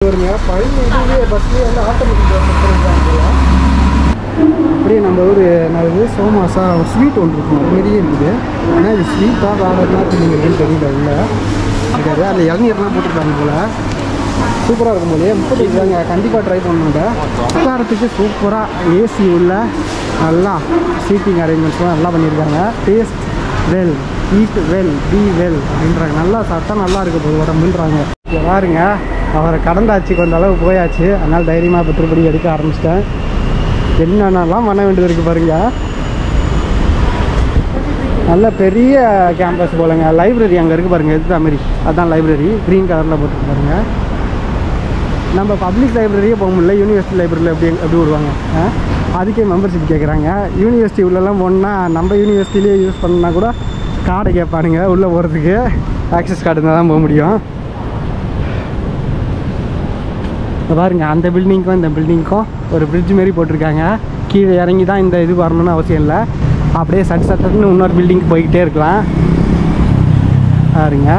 வருங்க பழனி இதுவே பஸ்லேயே வந்து ஆட்டோமேட்டிக் இருக்காங்க. அப்படியே நம்ம ஒரு இது சோமாசா ஸ்வீட் ஒன்று இருக்கும் அது மாதிரியே இருக்குது. ஆனால் இது ஸ்வீட்டாக வேறதுனா தெரியுங்கன்னு தெரியல இல்லை இருக்காது. அதில் இளநீர்லாம் போட்டுருக்காங்க போல். சூப்பராக இருக்கும் போலயே 30 ரூபாங்க. கண்டிப்பாக ட்ரை பண்ணுங்க. உட்காரத்துக்கு சூப்பராக ஏசி உள்ள நல்லா சீட்டிங் அரேஞ்ச்மெண்ட்ஸ்லாம் நல்லா பண்ணியிருக்காங்க. Taste well eat well B well அப்படின்றாங்க. நல்லா சாப்பிட்டா நல்லா இருக்க போது உடம்புன்றாங்க. இங்கே பாருங்க அவரை கடந்தாச்சு கொஞ்ச அளவு போயாச்சு. அதனால் தைரியமாக இப்போ திருப்படி எடுக்க ஆரம்பிச்சிட்டேன். என்னென்னலாம் பண்ண வேண்டியது இருக்குது பாருங்க. நல்ல பெரிய கேம்பஸ் போலங்க. லைப்ரரி அங்கே இருக்குது பாருங்கள் எதுக்கு மாதிரி அதுதான் லைப்ரரி. க்ரீன் கலரில் போட்டுருக்கு பாருங்கள். நம்ம பப்ளிக் லைப்ரரியே போக முடியல. யூனிவர்சிட்டி லைப்ரரியில் எப்படி விடுவாங்க? அதுக்கே மெம்பர்ஷிப் கேட்குறாங்க. யூனிவர்சிட்டி உள்ளெல்லாம் போனால் நம்ம யூனிவர்சிட்டிலேயே யூஸ் பண்ணால் கூட கார்டை கேட்பானுங்க. உள்ளே போகிறதுக்கு ஆக்சஸ் கார்டு இருந்தால் தான் போக முடியும். பாருங்க அந்த பில்டிங்க்கும் இந்த பில்டிங்க்கும் ஒரு பிரிட்ஜ் மாரி போட்டிருக்காங்க. கீழே இறங்கி தான் இந்த இது வரணும்னு அவசியம் இல்லை. அப்படியே சட்டுன்னு இன்னொரு பில்டிங்க்கு போய்கிட்டே இருக்கலாம். பாருங்க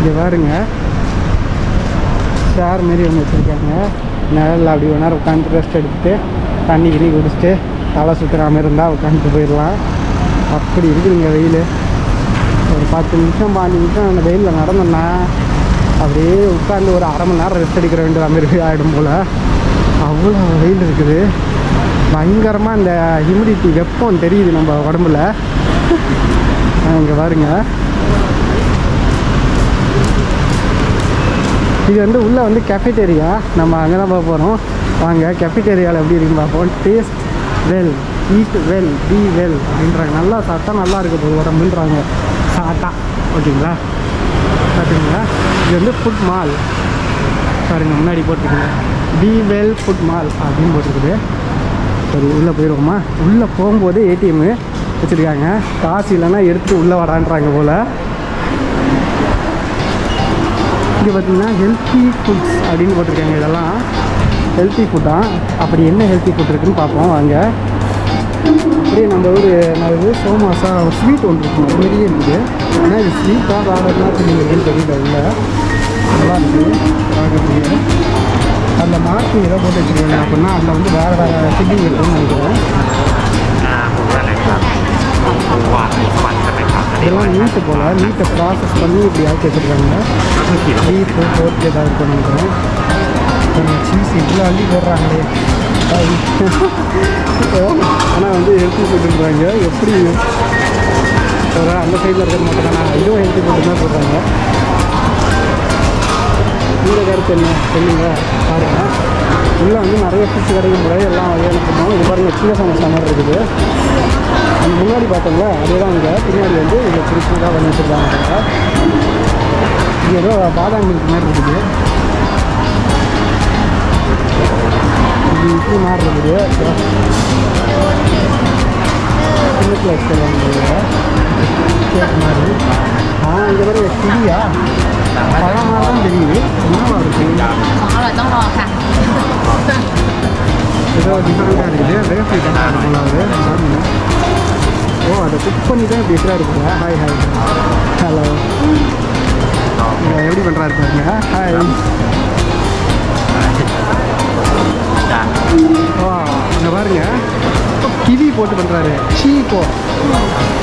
இங்கே பாருங்க சேர் மாரி ஒன்று வச்சுருக்காங்க. நிழலில் அப்படி ஒரு நேரம் உட்காந்து ரெஸ்ட் எடுத்துகிட்டு தண்ணி கிண்ணி குடிச்சிட்டு தலை சுற்றுற மாதிரி இருந்தால் உட்காந்துட்டு போயிடலாம். அப்படி இருக்குதுங்க வெயில். ஒரு 10 நிமிஷம் 15 நிமிஷம் அந்த வெயிலில் நடந்தோன்னா அப்படியே உட்காந்து ஒரு அரை மணி நேரம் ரெஸ்ட் எடுக்கிற வேண்டிய மாதிரி ஆகிடும் போல். அவ்வளோ வெயில் இருக்குது. பயங்கரமாக இந்த ஹியூமிடிட்டி வெப்பம் தெரியுது நம்ம உடம்புல. இங்கே பாருங்க இது வந்து உள்ளே வந்து கெஃபிடேரியா. நம்ம அங்கே தான் போக போகிறோம். வாங்க கெஃபிடேரியாவில் எப்படி இருக்குன்னு பார்ப்போம். Taste well eat well B well அப்படின்றாங்க. நல்லா சாப்பிட்டா நல்லா இருக்க போது உடம்புன்றாங்க. சாப்பிட்டா ஓகேங்களா பார்த்துங்களா. இது வந்து ஃபுட் மால் பாருங்கள் முன்னாடி போட்டிருக்குது. பி வெல் ஃபுட் மால் அப்படின்னு போட்டிருக்குது. சரி உள்ளே போயிடுவோமா. உள்ளே போகும்போது ஏடிஎம்மு வச்சுருக்காங்க. காசு இல்லைன்னா எடுத்து உள்ளே வரான்றாங்க போல். இங்கே பார்த்தீங்கன்னா ஹெல்த்தி ஃபுட்ஸ் அப்படின்னு போட்டிருக்காங்க. இதெல்லாம் ஹெல்த்தி ஃபுட்டாக. அப்படி என்ன ஹெல்த்தி ஃபுட் இருக்குதுன்னு பார்ப்போம் வாங்க. அப்படியே நம்ம ஒரு சோமாசா ஒரு ஸ்வீட் ஒன்று இருக்கும் அது மாதிரியே இருக்குது. ஆனால் இது ஸ்வீட்டாக வேறதுனா தெரியுங்கன்னு தெரியல இல்லை நல்லா இருக்குது பார்க்கறதுக்கு. அதில் மார்க்கிங் ஏதோ போட்டு வச்சுருக்காங்க அப்படின்னா அதில் வந்து வேறு ஃபில்லிங் இருக்குதுன்னு நினைக்கிறேன். இதெல்லாம் நீட்டு போல். நீட்டை ப்ராசஸ் பண்ணி இப்படி ஆக்கி வச்சுருக்காங்க. பீஃபு போட்டு ஏதாவது இருக்குன்னு நினைக்கிறேன். சீஸ் இவ்வளோ அள்ளி போடுறாங்களே. ஆனால் வந்து ஹெல்த்தி ஃபுட்டுன்றாங்க. எப்படி அந்த சைடில் இருக்கிற மட்டும் தான் இதுவும் ஹெல்த்தி ஃபுட்டு தான் சொல்கிறாங்க. இந்த கருத்து என்ன சொல்லுங்க பாருங்கள். உள்ளே வந்து நிறைய ஃபிஷ் கிடைக்கும் போல எல்லாம் வகையான பண்ணுவோம். இது பாருங்கள் சின்ன சமோசா மாதிரி இருக்குது. அந்த முன்னாடி பார்த்தோம்ல அதே தான். இங்கே பின்னாடி வந்து இங்கே சிறுசாக பண்ணி வச்சுருக்காங்க. இங்கே ஏதோ பாதாம் மில்க் மாதிரி இருக்குது. இது இட்லி மாதிரி இருக்குது. சின்னத்தில் வச்சுருக்காங்க கேக் மாதிரி. இங்கே மாதிரி கிளியா பழமாக தான் தெரியுது. என்னவா இருக்குது ஏதோ டிஃப்ரெண்ட்டாக இருக்குது. ரேஃபி பண்ணா இருக்கும்ல அது. ஓ அதை குக் பண்ணி தான் இப்படி எக்ஸ்ட்ரா இருக்குங்க. ஹாய் ஹாய் ஹலோ எப்படி பண்ணுறாரு பாருங்க. ஹாய் ஓ அங்கே பாருங்க கிவி போட்டு பண்ணுறாரு. சீக்கோ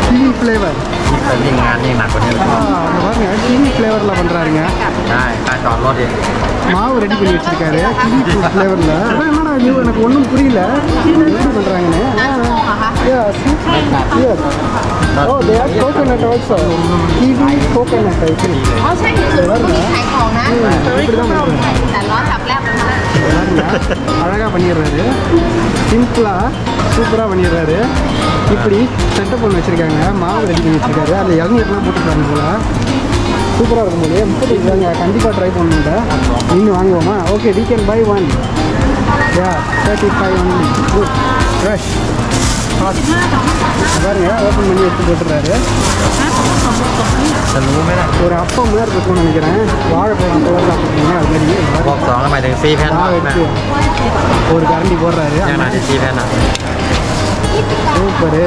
கிவி ஃப்ளேவர். அங்கே பாருங்க கிவி ஃப்ளேவரில் பண்ணுறாருங்க. மாவு ரெடி பண்ணி வச்சுருக்காரு கிவி ஃப்ரூட் ஃப்ளேவரில். என்னடா இது எனக்கு ஒன்றும் புரியல எப்படி பண்ணுறாங்கன்னு. Yes. Yes. Oh, they have coconut also. Kiwi coconut I think. அழகாக பண்ணிடுறாரு. சிம்பிளாக சூப்பராக பண்ணிடுறாரு. இப்படி செட்டப் பண்ணி வச்சுருக்காங்க. மாவு ரெடி பண்ணி வச்சுருக்காரு. அதில் இளநீர்லாம் போட்டுருக்காங்க போல். சூப்பராக இருக்கும் போது 35 தாங்க. கண்டிப்பாக ட்ரை பண்ணுங்க. இன்னும் வாங்குவோமா? Okay, we can buy one. Yeah, 35 only. Good. Fresh. பாருங்க, ஓப்பன் பண்ணி எடுத்து போட்டுறாரு. ஒரு அப்பம் மாதிரி இருக்கும்னு நினைக்கிறேன். வாழைப்பழம் போல சாப்பிட்றீங்க அது மாதிரி வச்சு ஒரு கரண்டி போடுறாரு. சூப்பரு.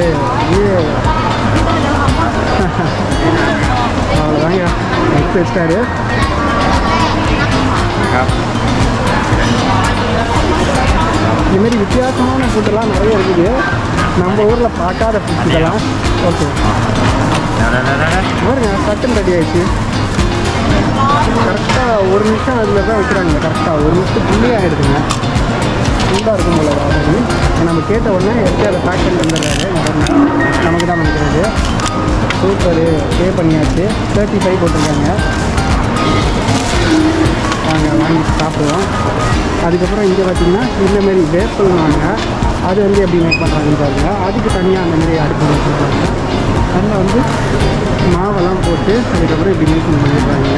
அவ்வளோதாங்க, எடுத்து வச்சிட்டாரு. இதுமாரி வித்தியாசமான ஃபுட்டெல்லாம் நிறைய இருக்குது. நம்ம ஊரில் பார்க்காத ஃபுட்டெல்லாம். ஓகே பாருங்க, சட்டன் ரெடி ஆகிடுச்சு. கரெக்டாக 1 நிமிஷம் அதில் தான் வைக்கிறாங்க. கரெக்டாக 1 நிமிஷத்துக்குள்ளே ஆகிடுதுங்க. சூடாக இருக்கும் போல ஆல்ரெடி. நம்ம கேட்ட உடனே எடுத்து அதை பேக் பண்ணி வந்துடுறாரு. நமக்கு தான் நினைக்கிறது. சூப்பரு. பே பண்ணியாச்சு. 35 போட்டிருக்காங்க. நாங்கள் வாங்கி சாப்பிடுவோம். அதுக்கப்புறம் இங்கே பார்த்திங்கன்னா இந்தமாரி வேப்பல் வாங்க. அது வந்து எப்படி மேக் பண்ணுறாங்கன்னு பாருங்க. அதுக்கு தனியாக அந்தமாரி அடுப்பு வச்சுருக்காங்க. அதில் வந்து மாவெல்லாம் போட்டு அதுக்கப்புறம் இப்படி மேக் பண்ணிடுறாங்க.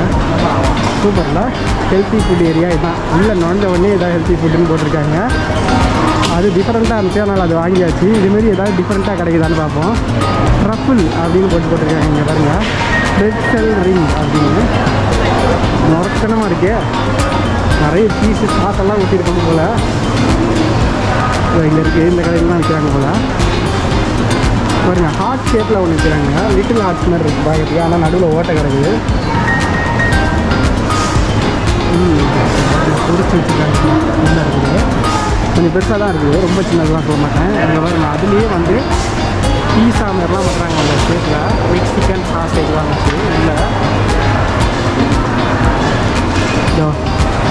சூப்பரில் ஹெல்த்தி ஃபுட் ஏரியா இதுதான். உள்ளே நுழைஞ்ச உடனே ஏதாவது ஹெல்த்தி ஃபுட்டுன்னு போட்டிருக்காங்க. அது டிஃப்ரெண்ட்டாக இருந்துச்சு. அதனால் அது வாங்கியாச்சு. இதுமாரி ஏதாவது டிஃப்ரெண்ட்டாக கிடைக்குதான்னு பார்ப்போம். ட்ரஃபிள் அப்படின்னு போட்டிருக்காங்க. இங்கே பாருங்கள், பிரெட்செல் ரிங் அப்படின்னு நொறுக்கணமாக இருக்கு. நிறைய பீஸு சாத்தெல்லாம் ஊற்றிருக்காங்க போல். இங்கே இருக்குது, இந்த கடையிலாம் விற்கிறாங்க போல். பாருங்க, ஹார்ட் ஷேப்பில் ஒன்று விற்கிறாங்க. லிட்டில் ஹார்ட்ஸ் மாதிரி இருக்குது பார்க்கறதுக்கு. ஆனால் நடுவில் ஓட்டை கிடக்குது. பொறிச்சு வச்சுருக்காங்க. நல்லா இருக்குது. கொஞ்சம் பெருசாக தான் இருக்குது, ரொம்ப சின்னதெல்லாம் சொல்ல மாட்டேன். அங்கே பாருங்க, அதுலேயே வந்து பீஸா மாதிரிலாம் பண்ணுறாங்க. அந்த ஷேப்பில் மெக்சிகன் சாசேஜ்லாம் வச்சு இல்லை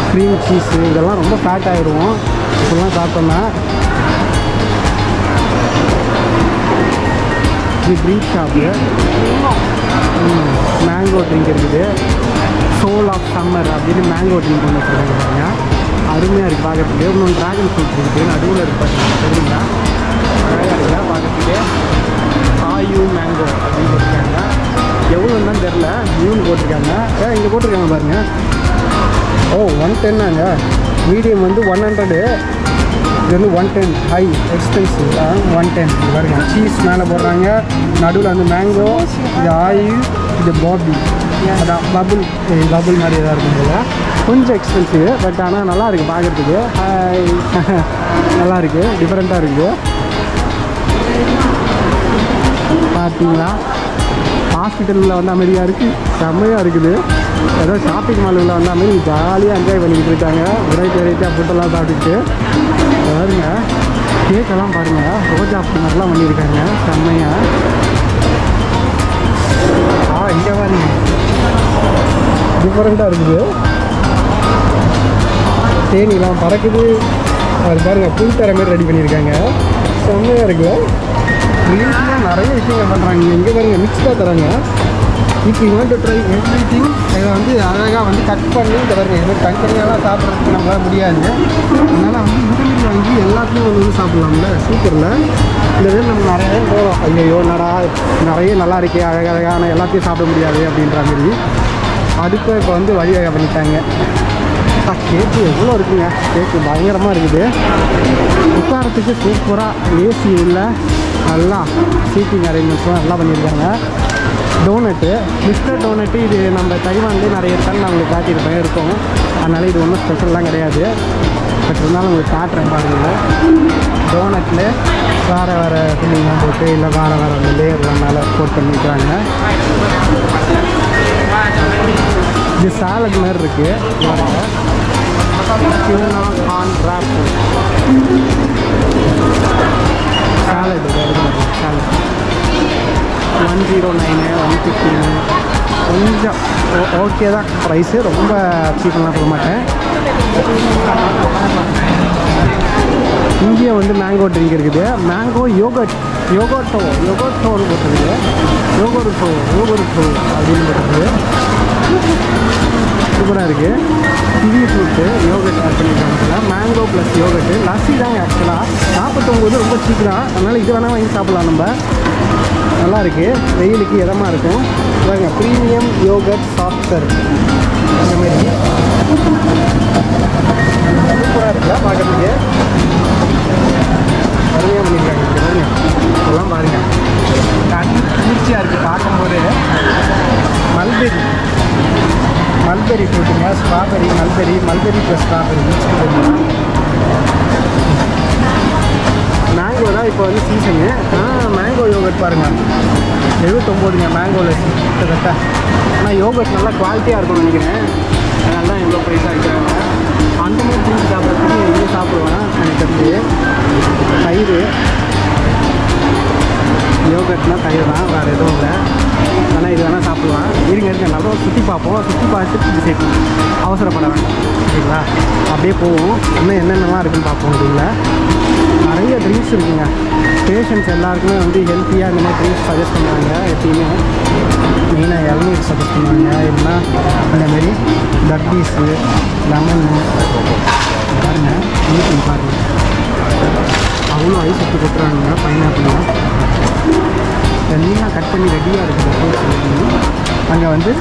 க்ரீம் சீஸு இதெல்லாம் ரொம்ப ஃபேட் ஆகிடுவோம் இப்போலாம் சாப்பிட்டோம்னா. இது ட்ரிங்க் ஷாப்பு. மேங்கோ ட்ரிங்க் இருக்குது. சோல் ஆஃப் சம்மர் அப்படின்னு மேங்கோ ட்ரிங்க் ஒன்று வச்சுருக்காங்க பாருங்க. அருமையாக இருக்குது பார்க்கறதுக்கு. இன்னொன்று ட்ராகன் ஃப்ரூட் இருக்குது, நடுவில் இருக்குது பார்த்தீங்கன்னா. தெரியுங்களா? அழகாக இருக்குல்ல பார்க்கறதுக்கு. ஆயு மேங்கோ அப்படின்னு போட்டிருக்காங்க. எவ்வளோன்னு தான் தெரில, நியூன்னு போட்டிருக்காங்க. இங்கே போட்டிருக்காங்க பாருங்கள். ஓ 110ங்க. மீடியம் வந்து 100. இது வந்து 110. High expensive 110. பாருங்க, சீஸ் மேலே போடுறாங்க. நடுவில் வந்து மேங்கோ, இது ஆயில், இது பாபி, அதான் பபுள் மாதிரி எதாவது இருக்கும் போல். கொஞ்சம் எக்ஸ்பென்சிவ், பட் ஆனால் நல்லா இருக்குது பார்க்குறதுக்கு. ஹாய் நல்லா இருக்குது, டிஃப்ரெண்ட்டாக இருக்குது. பார்த்தீங்களா, ஹாஸ்பிட்டலில் வந்து அமைதியாக இருக்குது, செம்மையாக இருக்குது. ஏதோ ஷாப்பிங் மாலில் வந்து அமைதி ஜாலியாக என்ஜாய் பண்ணிக்கிட்டு இருக்காங்க. வெரைட்டியாக ஃபுட்டெல்லாம் சாப்பிட்டுட்டு பாருங்க. கேக்கெல்லாம் பாருங்கள், ரோஜா பூ மாதிரிலாம் பண்ணியிருக்காங்க செம்மையாக. இங்கே பாருங்க, டிஃப்ரெண்ட்டாக இருக்குது. தேனிலாம் பறக்குது. அது பாருங்கள், புல் தர மாதிரி ரெடி பண்ணியிருக்காங்க. செம்மையாக இருக்குது. ரிலேட்டிவாக நிறைய விஷயங்கள் பண்ணுறாங்க. இங்கே பாருங்கள், மிக்ஸ்டாக தராங்க. இப்போ you want to try every thing. இதை வந்து அழகாக வந்து கட் பண்ணி இந்த பாருங்கள். இது மாதிரி தனித்தனியாலாம் சாப்பிட்றதுக்கு நம்மளால் முடியாது. அதனால் வந்து முதலீடு வாங்கி எல்லாத்தையும் வந்து சாப்பிட்லாம்ல. சூப்பரில் இந்த இது நம்ம நிறைய பேர் போகிறோம். ஐயோ நடா நிறைய நல்லா இருக்கே, அழகழகான எல்லாத்தையும் சாப்பிட முடியாது அப்படின்ற மாதிரி. அதுக்கு இப்போ வந்து வழிவகை பண்ணிட்டாங்க. கேக்கு எவ்வளோ இருக்குங்க. கேக்கு பயங்கரமாக இருக்குது. உட்காரத்துக்கு சூப்பராக ஏசி இல்லை, நல்லா சீட்டிங் அரேஞ்ச்மெண்ட்ஸ்லாம் நல்லா பண்ணியிருக்காங்க. டோனட்டு, மிஸ்டர் டோனட்டு, இது நம்ம தைவான்லேயே நிறைய இடத்துல நான் உங்களுக்கு காட்டியிருப்பேன் இருக்கும். அதனால் இது ஒன்றும் ஸ்பெஷல்லாம் கிடையாது. பட் இருந்தாலும் உங்களுக்கு காட்டுறேன் பாருங்கள். டோனட்டில் வேறு ஃபில்லிங்லாம் போட்டு இல்லை வேறு லேயர்லாம் மேலே போட் பண்ணிக்கிறாங்க. இது சாலட் மாதிரி இருக்குது. சாலட் சாலட் 109 115 கொஞ்சம் ஓகே தான் ப்ரைஸு. ரொம்ப சீப்பெல்லாம் சொல்ல மாட்டேன். இங்கேயே வந்து மேங்கோ ட்ரிங்க் இருக்குது. மேங்கோ யோகோட்டோன்னு போட்டுருக்குது. யோகோருட்டோ அப்படின்னு போட்டுருக்கு. சூப்பராக இருக்குது. கிவி ஃப்ரூட்டு யோகட் ஆட் பண்ணியிருக்காங்க. Mango plus yogurt. லஸ்ஸி தாங்க ஆக்சுவலாக 49 ரொம்ப சீப் தான். அதனால் இது வேணால் வாங்கி சாப்பிட்லாம். நம்ம நல்லா இருக்குது, வெயிலுக்கு இதமாக இருக்கும். பாருங்க, ப்ரீமியம் யோகட் சாஃப்ட் மிக்சர் இந்த மாதிரி சூப்பராக இருக்குல்ல பார்க்கறதுக்கு. அருமையாக பண்ணியிருக்காங்க. இதெல்லாம் பாருங்கள், கண் குளிர்ச்சியாக இருக்குது பார்க்கும்போது. மல்பெரி ஃப்ரூட்டுங்க, strawberry, mulberry plus strawberry mix பண்ணி. மேங்கோ தான் இப்போ வந்து சீசனு. மேங்கோ யோகர்ட் பாருங்கள், 79ங்க மேங்கோவில் கிட்டத்தட்ட. ஆனால் யோகர்ட் நல்லா குவாலிட்டியாக இருக்கும்னு நினைக்கிறேன், அதனால தான் எவ்வளோ ப்ரைஸாக இருக்கிறாங்க. அந்த மாதிரி திங்ஸ் சாப்பிட்றதுக்கு எங்கே சாப்பிடுவேன் எனக்கு தெரிஞ்சு. தயிர், யோகர்ட்னா தயிர் தான், வேறு எதுவும் இல்லை. ஆனால் இது வேணால் சாப்பிடுவேன். இருங்க நல்லா சுற்றி பார்ப்போம். சுற்றி பார்த்துட்டு டிசைட் அவசரப்பட வேண்டாம், ஓகேங்களா? அப்படியே போவோம், இன்னும் என்னென்னலாம் இருக்குன்னு பார்ப்போம். இதில் நிறைய ட்ரிங்க்ஸ் இருக்குங்க. பேஷண்ட்ஸ் எல்லாருக்குமே வந்து ஹெல்த்தியாக இந்த மாதிரி ட்ரிங்க்ஸ் சஜஸ்ட் பண்ணுவாங்க. எப்பயுமே மெயினாக இளநீர் சஜஸ்ட் பண்ணுவாங்க. இல்லைன்னா இந்தமாரி டர்பீஸு, லெமன் பாருங்கள், நீட்டிங் பாருங்கள், அவ்வளோ ஐஸ் எடுத்து கொட்டுறாங்க. பைனாப்பிள் எல்லாம் கட் பண்ணி ரெடியாக இருக்குது ஃப்ரூட்ஸ். அங்கே வந்து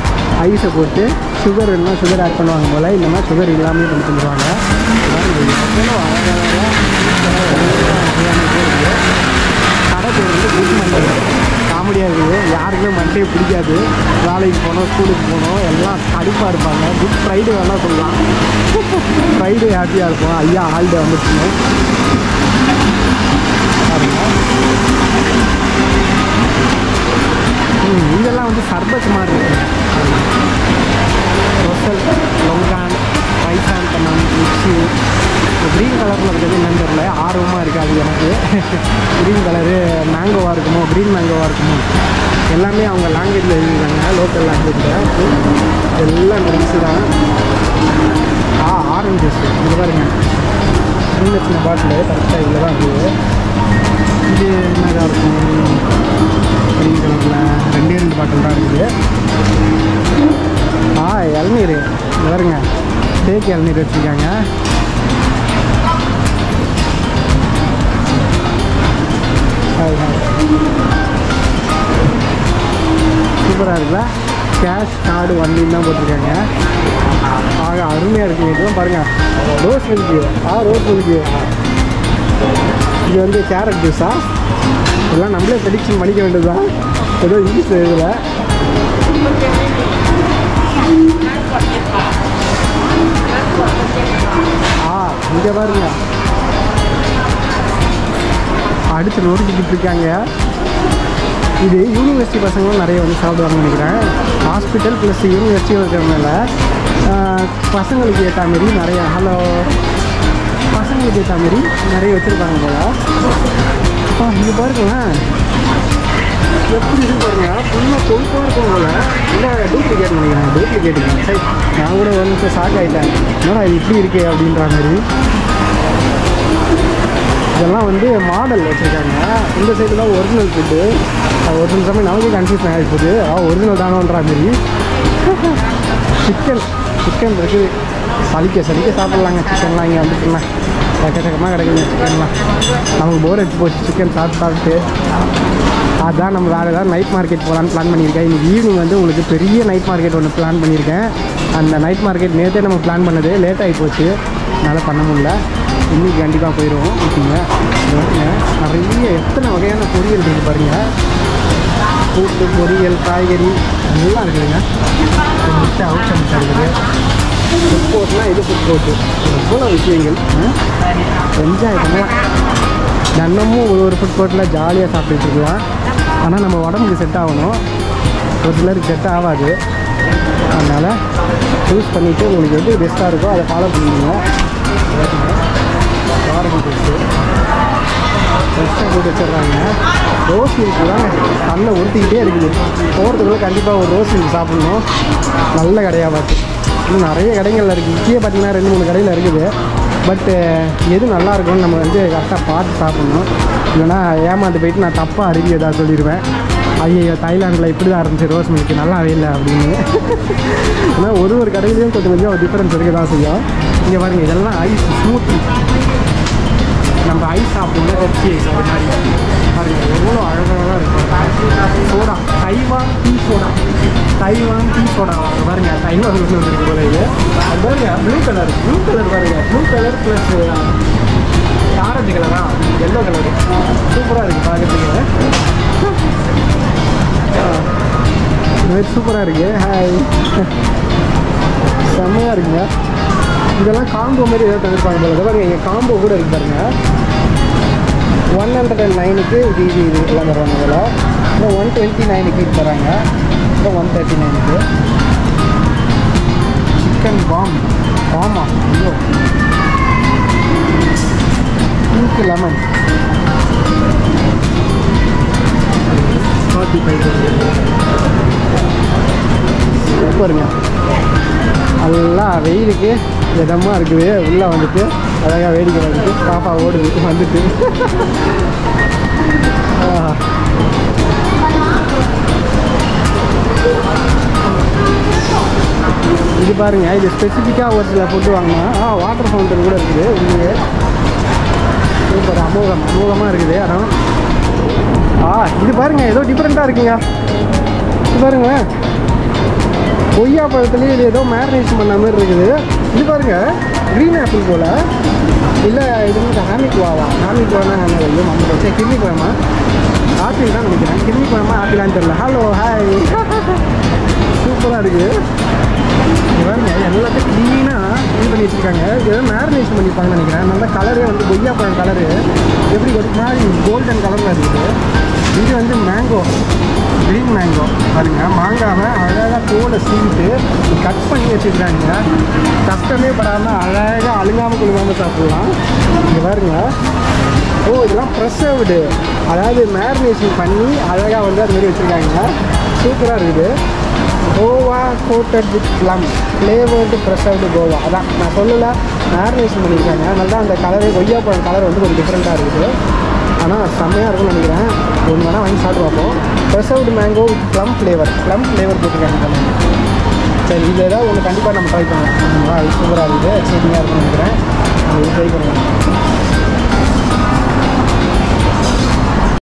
ஐஸை போட்டு சுகர் இல்லைனா சுகர் ஆட் பண்ணுவாங்க போல், இல்லைன்னா சுகர் இல்லாமல் பண்ணி தந்துடுவாங்க. கடை பேர் வந்து குட் மண்டே. காமெடியாக இருக்குது, யாருக்குமே மண்டே பிடிக்காது. வேலைக்கு போனோம், ஸ்கூலுக்கு போனோம், எல்லாம் கடுப்பாக இருப்பாங்க. குட் ஃப்ரைடே வேணால் சொல்லலாம். ஃப்ரைடே ஹாப்பியாக இருக்கும். ஐயா ஹாலிடே வந்துச்சுன்னு இதெல்லாம் வந்து சர்பத் மாதிரி இருக்குது. ரொசல், லொங்கான், ரைசாந்தனம், மிக்ஸி. க்ரீன் கலரில் இருக்கிறது என்னன்னு தெரியல, ஆர்வமாக இருக்காது எனக்கு. க்ரீன் கலரு மேங்கோவாக இருக்குமோ, க்ரீன் மேங்கோவாக இருக்குமோ, எல்லாமே அவங்க லாங்குவேஜில் எழுதிருக்காங்க, லோக்கல் லாங்குவேஜில். எல்லாம் ட்ரிங்க்ஸு தான். ஆரஞ்சஸ் இது பாருங்க, சின்ன பாட்டில் கரெக்டாக இதில் தான் இருக்குது. இது என்னதாக இருக்கும், க்ரீன் கலரில் 2 பாட்டில் தான் இருக்குது. இளநீர் பாருங்க, தேக்கு இளநீர் வச்சுருக்காங்க. சூப்பராக இருக்குல்ல. கேஷ் கார்டு வண்டின்னு தான் போட்டிருக்காங்க. அருமையாக இருக்குது. இதுவும் பாருங்கள், ரோஸ் மில்க்கு. Rose milk. இது வந்து கேரட் ஜூஸா? இதெல்லாம் நம்மளே ப்ரெடிக்ஷன் பண்ணிக்க வேண்டியது தான். ஏதோ இங்கிலீஷ் இதில் இங்கே பாருங்க, அடுத்து நோட்டிக்கிட்டு இருக்காங்க. இது யூனிவர்சிட்டி பசங்களும் நிறைய வந்து சாப்பிடுவாங்கன்னு நினைக்கிறேன். ஹாஸ்பிட்டல் ப்ளஸ் யூனிவர்சிட்டி இருக்கிறதுனால பசங்களுக்கு ஏற்ற மாரி நிறைய பசங்களுக்கு ஏற்ற மாரி நிறைய வச்சுருப்பாங்க போல். இது பாருங்களேன், எப்படி இது பாருங்க, ஃபுல்லாக கொழுப்பாக இருக்கும் போல். இல்லை டூப்ளிகேட் நினைக்கிறேன், டூப்ளிகேட்டுங்க. சரி, நான் கூட வந்து ஷாக் ஆகிட்டேன், என்னடா இது இப்படி இருக்கே அப்படின்ற மாதிரி. இதெல்லாம் வந்து மாடல் வச்சுருக்காங்க. இந்த சைடு தான் ஒரிஜினல் ஃபுட்டு. ஒரிஜினல் சமயம் நமக்கு கன்ஃபியூஷன் ஆகிடுது, ஒரிஜினல் தானோன்ற மாதிரி. சிக்கன் இருக்குது, சலிக்க சாப்பிட்லாங்க. சிக்கன்லாம் இங்கே வந்துட்டுனா எக்கச்சக்கமாக கிடைக்குங்க. சிக்கன்லாம் நமக்கு போர் எடுத்து போச்சு சிக்கன் சாப்பிட்டு. அதுதான் நம்ம வேறு ஏதாவது நைட் மார்க்கெட் போகலான்னு பிளான் பண்ணியிருக்கேன். இன்றைக்கி ஈவினிங் வந்து உங்களுக்கு பெரிய நைட் மார்க்கெட் ஒன்று பிளான் பண்ணியிருக்கேன். அந்த நைட் மார்க்கெட் நேற்றே நம்ம பிளான் பண்ணது லேட் ஆகி போச்சு, அதனால் பண்ண முடியல. இன்றைக்கி கண்டிப்பாக போயிடுவோம். ஓகேங்க, நிறைய எத்தனை வகையான பொரியல் இருக்குது பாருங்கள். கூட்டு பொரியல், காய்கறி எல்லாம் இருக்குதுங்க. முட்டை அவுச்ச முட்டை இருக்குது. ஃபுட் கோர்ட்னால் இது ஃபுட் கோர்ட்டு. எவ்வளோ விஷயங்கள் என்ஜாய் பண்ணலாம். தினமும் ஒரு ஃபுட் கோர்ட்டில் ஜாலியாக சாப்பிட்டுட்டு இருக்கலாம். ஆனால் நம்ம உடம்புக்கு செட் ஆகணும், ஒரு சிலருக்கு செட் ஆகாது. அதனால் சூஸ் பண்ணிவிட்டு உங்களுக்கு எது பெஸ்ட்டாக இருக்கோ அதை ஃபாலோ பண்ணிடுங்க. காரம் போட்டு ஃப்ரெஷ்ஷாக போட்டு வச்சிடுறாங்க. ரோஸ் மில்க்கு தான் கண்ணை உறுத்திக்கிட்டே இருக்குது. போகிறதுக்குள்ள கண்டிப்பாக ஒரு ரோஸ் மில்க் சாப்பிட்ணும். நல்ல கடையாக பார்த்து இன்னும் நிறைய கடைகளில் இருக்குது. இப்பயே பார்த்திங்கன்னா 2-3 கடையில் இருக்குது. பட்டு எது நல்லாயிருக்கும்னு நம்ம வந்து கரெக்டாக பார்த்து சாப்பிட்ணும். இல்லைனா ஏமாந்து போயிட்டு நான் தப்பாக ரிவ்யூ ஏதாவது சொல்லிடுவேன். ஐயோ தாய்லாண்டில் இப்படி தான் இருந்துச்சு ரோஸ் மில்க் நல்லாவே இல்லை அப்படின்னு. ஆனால் ஒரு கடையிலையும் கொஞ்சம் டிஃப்ரென்ஸ் இருக்க தான் செய்யும். இங்கே பாருங்கள், இதெல்லாம் ஐஸ் ஸ்மூத்தி. நம்ம ஐஸ் சாப்பிடுவோம் ஹெச்சி ஐஸ் அது மாதிரி பாருங்கள் எவ்வளோ அழகழகாக இருக்கும். சோடா தைவான் டீ சோடா பாருங்க தைவான் வந்துருக்கு போல இது. அது பாருங்க ப்ளூ கலர் பாருங்க ப்ளூ கலர் ப்ளஸ் ஆரஞ்சு கலரா எல்லோ கலரு சூப்பராக இருக்குது பார்க்குறதுக்கு. சூப்பராக இருக்குது. ஹாய் செம்மையாக இருக்குங்க. இதெல்லாம் காம்போ மாதிரி ஏதாவது தந்துருப்பாங்க போல. பாருங்க இங்கே காம்போ கூட இருக்கு பாருங்க. 109க்கு இது எல்லாம் தருவாங்க இதில். இப்போ 129க்கு இது தராங்க. இப்போ 139க்கு சிக்கன் பாமா ஐயோ பிங்க் லெமன் 45 சூப்பருங்க. நல்லா வெயிலுக்கு இதமாக இருக்குது. உள்ளே வந்துட்டு அழகாக வேடிக்கை வந்துட்டு பாப்பா ஓடுது வந்துட்டு. இது பாருங்க, இது ஸ்பெசிஃபிக்காக ஒரு சில ஃபுட்டு வாங்கினா வாட்டர் ஃபவுண்டன் கூட இருக்குது. இங்கே சூப்பர் அமோகமாக இருக்குது இடம். இது பாருங்கள் ஏதோ டிஃப்ரெண்ட்டாக இருக்குங்க. இது பாருங்க கொய்யா பழத்துலேயே இது ஏதோ மேரினேஷன் பண்ண மாதிரி இருக்குது. இது பாருங்கள் க்ரீன் ஆப்பிள் போல். இல்லை இது வந்து ஹாமிக்வானா ஐயோ மம்மி வச்சா கிர்மி குழம்பா ஆப்பிள் தான் நினைக்கிறேன். கிர்மி குழம்பா ஆப்பிளான்னு தெரியல. ஹலோ ஹாய் சூப்பராக இருக்குது. இது பாருங்க எல்லாத்தையும் க்ளீனாக இது பண்ணி வச்சுருக்காங்க. இது எதாவது மேரினேஷன் பண்ணியிருப்பாங்கன்னு நினைக்கிறேன். நல்லா கலரே வந்து கொய்யா பழம் கலரு எப்படி ஒரு மாதிரி கோல்டன் கலரில் இருக்குது. இது வந்து மேங்கோ க்ரீன் மேங்கோ பாருங்கள். மாங்காவை அழகாக தோலை சீவிட்டு கட் பண்ணி வச்சுருக்காங்க. கஷ்டமே படாமல் அழகாக அழுங்காமல் குழுங்காமல் சாப்பிட்லாம். இங்கே பாருங்க. இதெல்லாம் ப்ரெஷர்வ்டு, அதாவது மேரினேஷன் பண்ணி அழகாக வந்து அதுமாரி வச்சுருக்காங்க. சூப்பராக இருக்குது. Guava coated with plum flavoured preserved guava. அதான் நான் சொல்லலை, மேரினேஷன் பண்ணியிருக்காங்க. அதனால தான் அந்த கலரு கொய்யாப்பழம் கலர் வந்து கொஞ்சம் டிஃப்ரெண்ட்டாக இருக்குது. ஆனால் செம்மையாக இருக்கும்னு நினைக்கிறேன். ஒன்று வேணால் வாங்கி சாப்பிட்டு பார்ப்போம். ப்ரெஷர்வ்டு மேங்கோ வித் ப்ளம் ஃப்ளேவர் போட்டிருக்காங்க. சரி இது ஏதாவது ஒன்று கண்டிப்பாக நம்ம ட்ரை பண்ணலாம். அது சூப்பராக இருக்குது, எக்ஸைட்டிங்காக இருக்கும்னு நினைக்கிறேன். அது ட்ரை பண்ணுவோம்.